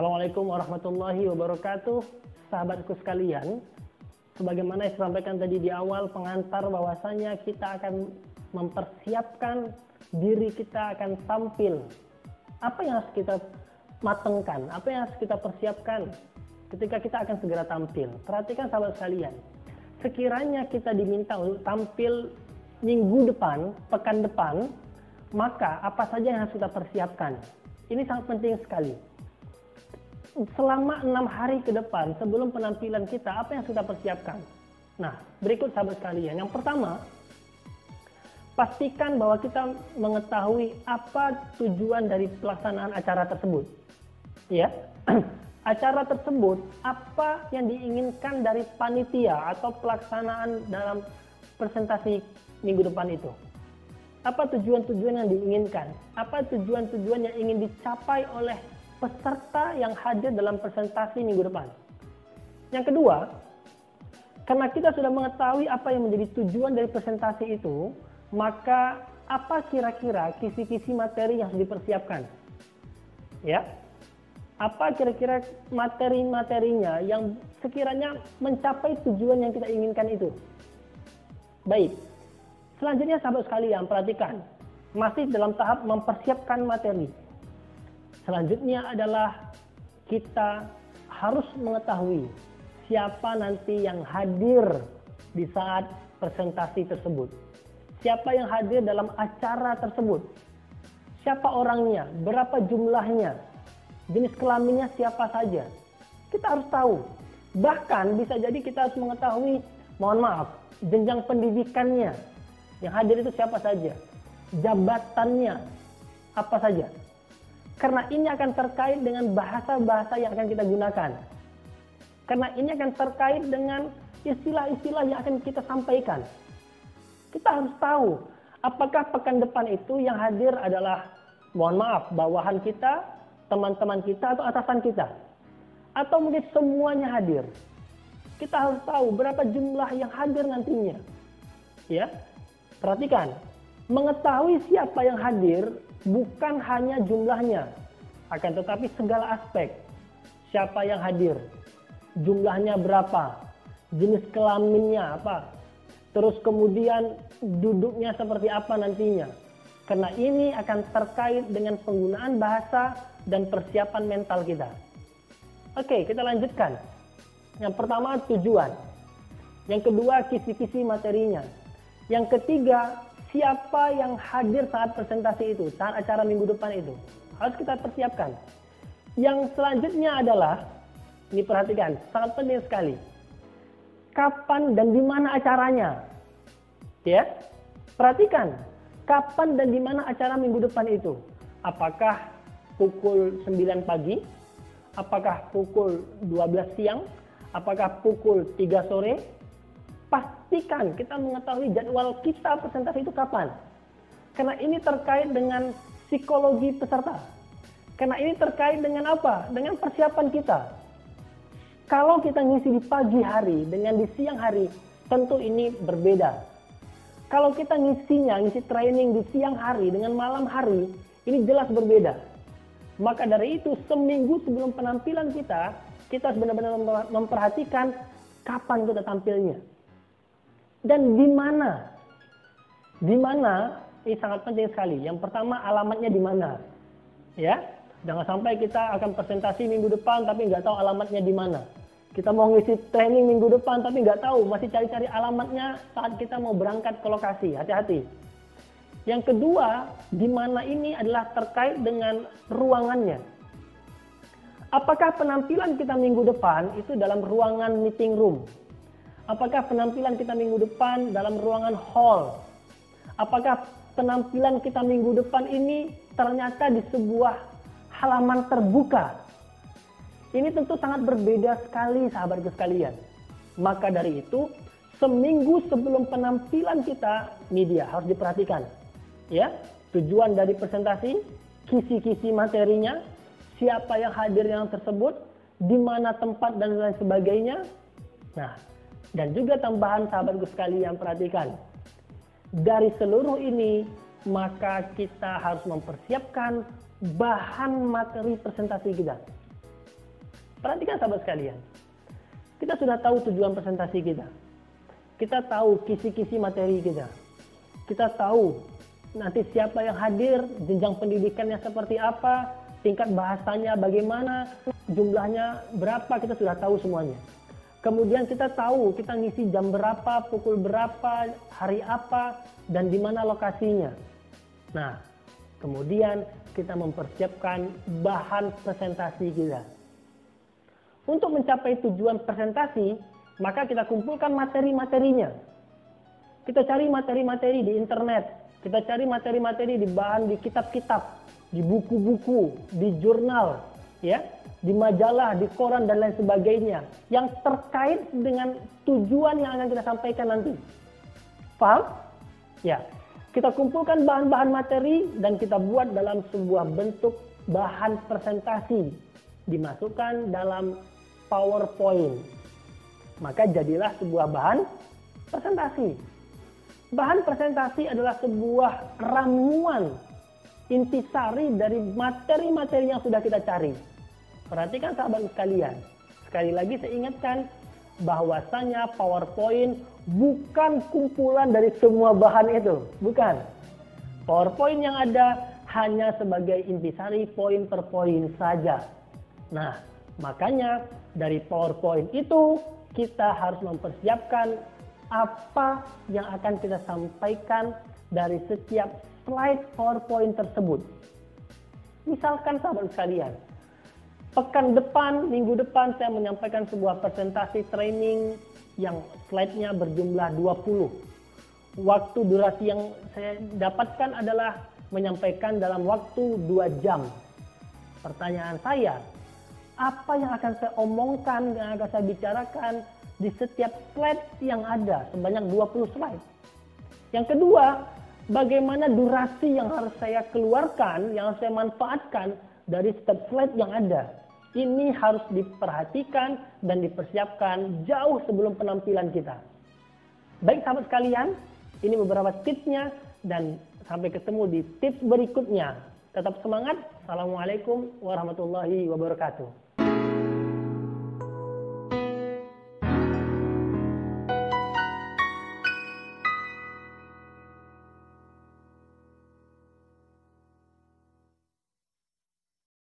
Assalamualaikum warahmatullahi wabarakatuh, sahabatku sekalian. Sebagaimana yang disampaikan tadi di awal pengantar, bahwasanya kita akan mempersiapkan diri kita akan tampil. Apa yang harus kita matengkan, apa yang harus kita persiapkan ketika kita akan segera tampil. Perhatikan sahabat sekalian, sekiranya kita diminta untuk tampil minggu depan, pekan depan, maka apa saja yang harus kita persiapkan? Ini sangat penting sekali. Selama 6 hari ke depan sebelum penampilan kita, apa yang sudah persiapkan? Nah, berikut sahabat sekalian. Yang pertama, pastikan bahwa kita mengetahui apa tujuan dari pelaksanaan acara tersebut. Ya, acara tersebut, apa yang diinginkan dari panitia atau pelaksanaan dalam presentasi minggu depan itu. Apa tujuan-tujuan yang diinginkan? Apa tujuan-tujuan yang ingin dicapai oleh peserta yang hadir dalam presentasi minggu depan? Yang kedua, karena kita sudah mengetahui apa yang menjadi tujuan dari presentasi itu, maka apa kira-kira kisi-kisi materi yang harus dipersiapkan? Ya, apa kira-kira materi-materinya yang sekiranya mencapai tujuan yang kita inginkan itu? Baik, selanjutnya sahabat sekalian, perhatikan, masih dalam tahap mempersiapkan materi. Selanjutnya adalah kita harus mengetahui siapa nanti yang hadir di saat presentasi tersebut. Siapa yang hadir dalam acara tersebut. Siapa orangnya, berapa jumlahnya, jenis kelaminnya siapa saja. Kita harus tahu. Bahkan bisa jadi kita harus mengetahui, mohon maaf, jenjang pendidikannya. Yang hadir itu siapa saja. Jabatannya apa saja. Karena ini akan terkait dengan bahasa-bahasa yang akan kita gunakan. Karena ini akan terkait dengan istilah-istilah yang akan kita sampaikan. Kita harus tahu, apakah pekan depan itu yang hadir adalah, mohon maaf, bawahan kita, teman-teman kita, atau atasan kita. Atau mungkin semuanya hadir. Kita harus tahu berapa jumlah yang hadir nantinya. Ya, perhatikan, mengetahui siapa yang hadir bukan hanya jumlahnya, akan tetapi segala aspek. Siapa yang hadir, jumlahnya berapa, jenis kelaminnya apa, terus kemudian duduknya seperti apa nantinya. Karena ini akan terkait dengan penggunaan bahasa dan persiapan mental kita. Oke, kita lanjutkan. Yang pertama tujuan. Yang kedua kisi-kisi materinya. Yang ketiga, siapa yang hadir saat presentasi itu, saat acara minggu depan itu. Harus kita persiapkan. Yang selanjutnya adalah, ini perhatikan, sangat penting sekali. Kapan dan di mana acaranya? Ya, perhatikan, kapan dan di mana acara minggu depan itu. Apakah pukul 9 pagi? Apakah pukul 12 siang? Apakah pukul 3 sore? Pastikan kita mengetahui jadwal kita presentasi itu kapan. Karena ini terkait dengan psikologi peserta. Karena ini terkait dengan apa? Dengan persiapan kita. Kalau kita ngisi di pagi hari dengan di siang hari, tentu ini berbeda. Kalau kita ngisi training di siang hari dengan malam hari, ini jelas berbeda. Maka dari itu, seminggu sebelum penampilan kita harus benar-benar memperhatikan kapan kita tampilnya. Dan di mana? Di mana? Ini sangat penting sekali. Yang pertama, alamatnya di mana? Ya, jangan sampai kita akan presentasi minggu depan tapi nggak tahu alamatnya di mana. Kita mau ngisi training minggu depan tapi nggak tahu, masih cari-cari alamatnya saat kita mau berangkat ke lokasi. Hati-hati. Yang kedua, di mana ini adalah terkait dengan ruangannya. Apakah penampilan kita minggu depan itu dalam ruangan meeting room? Apakah penampilan kita minggu depan dalam ruangan hall? Apakah penampilan kita minggu depan ini ternyata di sebuah halaman terbuka? Ini tentu sangat berbeda sekali sahabatku sekalian. Maka dari itu, seminggu sebelum penampilan kita, media harus diperhatikan. Ya, tujuan dari presentasi, kisi-kisi materinya, siapa yang hadir yang tersebut, di mana tempat dan lain sebagainya. Nah, dan juga tambahan sahabatku sekalian, perhatikan. Dari seluruh ini, maka kita harus mempersiapkan bahan materi presentasi kita. Perhatikan sahabat sekalian. Kita sudah tahu tujuan presentasi kita. Kita tahu kisi-kisi materi kita. Kita tahu nanti siapa yang hadir, jenjang pendidikannya seperti apa, tingkat bahasanya bagaimana, jumlahnya berapa, kita sudah tahu semuanya. Kemudian kita tahu kita ngisi jam berapa, pukul berapa, hari apa, dan di mana lokasinya. Nah, kemudian kita mempersiapkan bahan presentasi kita. Untuk mencapai tujuan presentasi, maka kita kumpulkan materi-materinya. Kita cari materi-materi di internet, kita cari materi-materi di bahan di kitab-kitab, di buku-buku, di jurnal, ya, di majalah, di koran dan lain sebagainya yang terkait dengan tujuan yang akan kita sampaikan nanti. Paham? Ya. Kita kumpulkan bahan-bahan materi dan kita buat dalam sebuah bentuk bahan presentasi, dimasukkan dalam PowerPoint. Maka jadilah sebuah bahan presentasi. Bahan presentasi adalah sebuah ramuan intisari dari materi-materi yang sudah kita cari. Perhatikan sahabat sekalian. Sekali lagi saya ingatkan bahwasanya PowerPoint bukan kumpulan dari semua bahan itu. Bukan. PowerPoint yang ada hanya sebagai intisari poin per poin saja. Nah, makanya dari PowerPoint itu kita harus mempersiapkan apa yang akan kita sampaikan dari setiap slide PowerPoint tersebut. Misalkan sahabat sekalian, pekan depan, minggu depan saya menyampaikan sebuah presentasi training yang slide-nya berjumlah 20. Waktu durasi yang saya dapatkan adalah menyampaikan dalam waktu 2 jam. Pertanyaan saya, apa yang akan saya omongkan, yang akan saya bicarakan di setiap slide yang ada, sebanyak 20 slide. Yang kedua, bagaimana durasi yang harus saya keluarkan, yang harus saya manfaatkan dari setiap slide yang ada. Ini harus diperhatikan dan dipersiapkan jauh sebelum penampilan kita. Baik sahabat sekalian, ini beberapa tipsnya dan sampai ketemu di tips berikutnya. Tetap semangat. Assalamualaikum warahmatullahi wabarakatuh.